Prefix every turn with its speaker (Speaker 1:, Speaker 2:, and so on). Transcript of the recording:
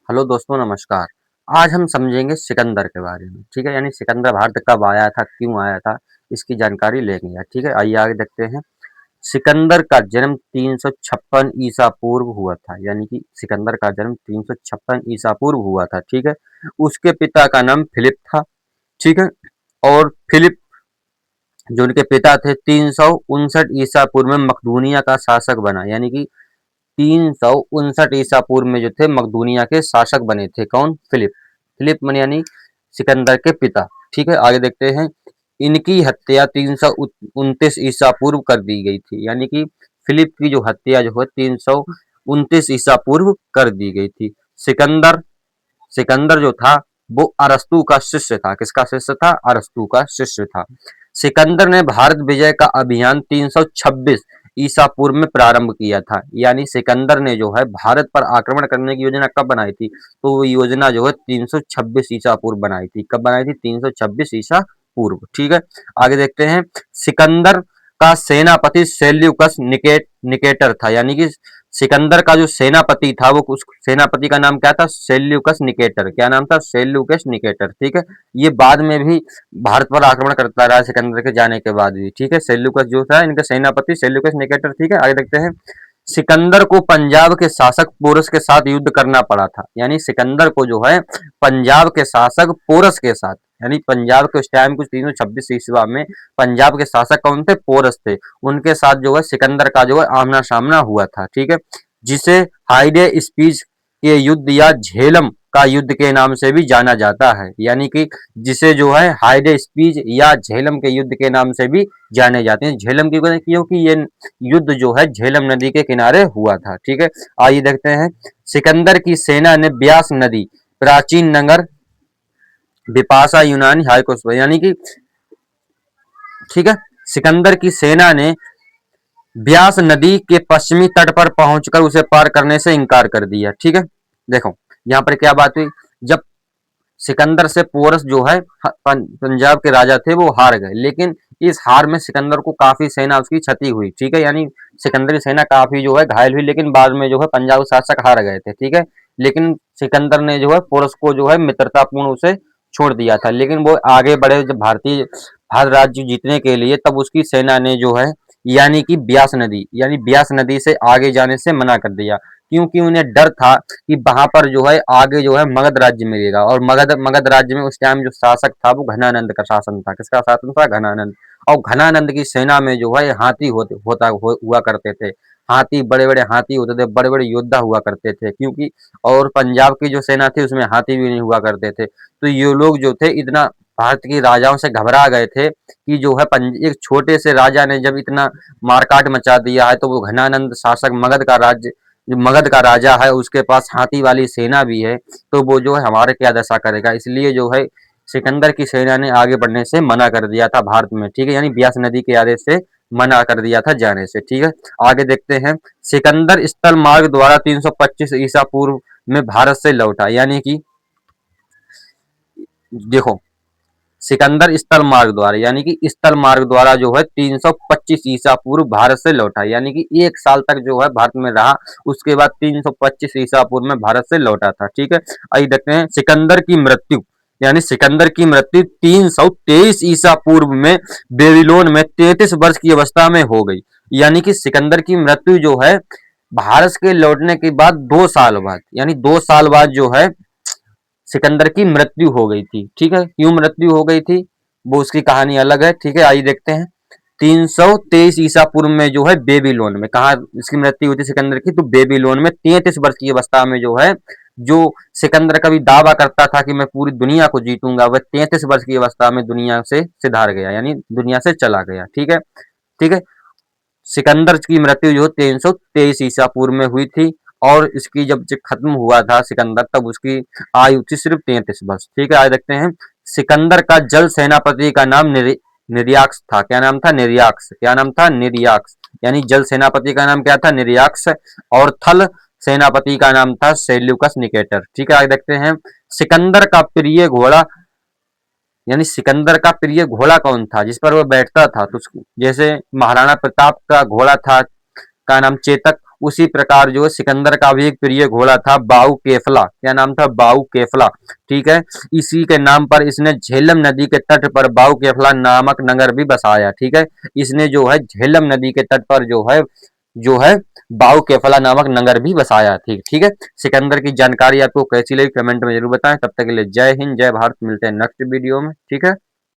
Speaker 1: Hello दोस्तों, नमस्कार। आज हम समझेंगे सिकंदर के बारे में। ठीक है, यानी सिकंदर भारत कब आया था, क्यों आया था, इसकी जानकारी लेंगे। ठीक है, आइए आगे देखते हैं। सिकंदर का जन्म 356 ईसा पूर्व हुआ था। यानी कि सिकंदर का जन्म 356 ईसा पूर्व हुआ था। ठीक है, उसके पिता का नाम फिलिप था। ठीक है, और फिलिप जो उनके पिता थे 359 ईसा पूर्व में मकदूनिया का शासक बना। यानी कि 359 ईसा पूर्व में जो थे मकदूनिया के शासक बने थे। कौन? फिलिप। फिलिप मन यानी सिकंदर के पिता। ठीक है, आगे देखते हैं। इनकी हत्या 329 ईसा पूर्व कर दी गई थी। यानी कि फिलिप की जो हत्या जो है 329 ईसा पूर्व कर दी गई थी। सिकंदर सिकंदर जो था वो अरस्तु का शिष्य था। किसका शिष्य था? अरस्तु का शिष्य था। सिकंदर ने भारत विजय का अभियान 326 ईसा पूर्व में प्रारंभ किया था। यानी सिकंदर ने जो है भारत पर आक्रमण करने की योजना कब बनाई थी? तो वो योजना जो है 326 ईसा पूर्व बनाई थी। कब बनाई थी? 326 ईसा पूर्व। ठीक है, आगे देखते हैं। सिकंदर का सेनापति सेल्यूकस निकेटर था। यानी कि सिकंदर का जो सेनापति था वो उस सेनापति का नाम क्या था? Seleucus Nicator. क्या नाम था? Seleucus Nicator. ठीक है, ये बाद में भी भारत पर आक्रमण करता रहा सिकंदर के जाने के बाद भी। ठीक है, सेल्यूकस जो था इनका सेनापति सेल्यूकस निकेटर। ठीक है, आगे देखते हैं। सिकंदर को पंजाब के शासक पोरस के साथ युद्ध करना पड़ा था। यानी सिकंदर को जो है पंजाब के शासक पोरस के साथ, यानी पंजाब के उस टाइम कुछ 326 ईस्वा में पंजाब के शासक कौन थे? पोरस थे। उनके साथ जो है सिकंदर का जो है आमना सामना हुआ था। ठीक है, जिसे हाइडे स्पीच के युद्ध या झेलम का युद्ध के नाम से भी जाना जाता है। यानी कि जिसे जो है हाइडे स्पीच या झेलम के युद्ध के नाम से भी जाने जाते हैं। झेलम की क्योंकि ये युद्ध जो है झेलम नदी के किनारे हुआ था। ठीक है, आइए देखते हैं। सिकंदर की सेना ने ब्यास नदी, प्राचीन नगर बिपाशा, यूनानी हाइकोस, यानी कि ठीक है, सिकंदर की सेना ने ब्यास नदी के पश्चिमी तट पर पहुंचकर उसे पार करने से इनकार कर दिया। ठीक है, देखो यहाँ पर क्या बात हुई। जब सिकंदर से पोरस जो है पंजाब के राजा थे वो हार गए, लेकिन इस हार में सिकंदर को काफी सेना उसकी क्षति हुई। ठीक है, यानी सिकंदर की सेना काफी जो है घायल हुई, लेकिन बाद में जो है पंजाब शासक हार गए थे। ठीक है, लेकिन सिकंदर ने जो है पोरस को जो है मित्रतापूर्ण उसे छोड़ दिया था। लेकिन वो आगे बढ़े जब भारत राज्य जीतने के लिए, तब उसकी सेना ने जो है यानी ब्यास नदी से आगे जाने से मना कर दिया, क्योंकि उन्हें डर था कि वहां पर जो है आगे जो है मगध राज्य मिलेगा। और मगध राज्य में उस टाइम जो शासक था वो घनानंद का शासन था। किसका शासन था? घनानंद। और घनानंद की सेना में जो है हाथी हुआ करते थे। हाथी, बड़े बड़े हाथी होते थे, बड़े बड़े योद्धा हुआ करते थे। क्योंकि और पंजाब की जो सेना थी उसमें हाथी भी नहीं हुआ करते थे। तो ये लोग जो थे इतना भारत के राजाओं से घबरा गए थे कि जो है एक छोटे से राजा ने जब इतना मारकाट मचा दिया है, तो वो घनानंद शासक मगध का राजा है, उसके पास हाथी वाली सेना भी है, तो वो जो है हमारे क्या दशा करेगा। इसलिए जो है सिकंदर की सेना ने आगे बढ़ने से मना कर दिया था भारत में। ठीक है, यानी ब्यास नदी के आदेश से मना कर दिया था जाने से। ठीक है, आगे देखते हैं। सिकंदर स्थल मार्ग द्वारा 325 ईसा पूर्व में भारत से लौटा। यानी कि देखो, सिकंदर स्थल मार्ग द्वारा, यानी कि स्थल मार्ग द्वारा जो है 325 ईसा पूर्व भारत से लौटा। यानी कि एक साल तक जो है भारत में रहा, उसके बाद 325 ईसा पूर्व में भारत से लौटा था। ठीक है, आइए देखते हैं। सिकंदर की मृत्यु, यानी सिकंदर की मृत्यु 323 ईसा पूर्व में बेबीलोन में 33 वर्ष की अवस्था में हो गई। यानी कि सिकंदर की मृत्यु जो है भारत के लौटने के बाद 2 साल बाद, यानी 2 साल बाद जो है सिकंदर की मृत्यु हो गई थी। ठीक है, क्यों मृत्यु हो गई थी वो उसकी कहानी अलग है। ठीक है, आइए देखते हैं। 323 ईसा पूर्व में जो है बेबीलोन में, कहा इसकी मृत्यु हुई थी सिकंदर की? तो बेबीलोन में 33 वर्ष की अवस्था में जो है, जो सिकंदर कभी दावा करता था कि मैं पूरी दुनिया को जीतूंगा, वह 33 वर्ष की अवस्था में दुनिया से सिधार गया, यानी दुनिया से चला गया। ठीक है, ठीक है, सिकंदर की मृत्यु जो 323 ईसा पूर्व में हुई थी। और इसकी जब खत्म हुआ था सिकंदर, तब उसकी आयु थी सिर्फ 33 वर्ष। ठीक है, आज देखते हैं। सिकंदर का जल सेनापति का नाम निर्याक्स था। क्या नाम था? निर्याक्स। क्या नाम था? निर्याक्स। यानी जल सेनापति का नाम क्या था? निर्याक्स। और थल सेनापति का नाम था सेल्यूकस निकेटर। ठीक है, आगे देखते हैं। सिकंदर का प्रिय घोड़ा, यानी सिकंदर का प्रिय घोड़ा कौन था जिस पर वह बैठता था? तो जैसे महाराणा प्रताप का घोड़ा था, का नाम चेतक, उसी प्रकार जो है सिकंदर का भी एक प्रिय घोड़ा था बाऊ केफला। क्या नाम था? बाऊ केफला। ठीक है, इसी के नाम पर इसने झेलम नदी के तट पर बाऊ केफला नामक नगर भी बसाया। ठीक है, इसने जो है झेलम नदी के तट पर जो है बाऊ केफला नामक नगर भी बसाया। ठीक ठीक है, सिकंदर की जानकारी आपको कैसी लगी कमेंट में जरूर बताएं। तब तक के लिए जय हिंद जय भारत, मिलते हैं नेक्स्ट वीडियो में। ठीक है।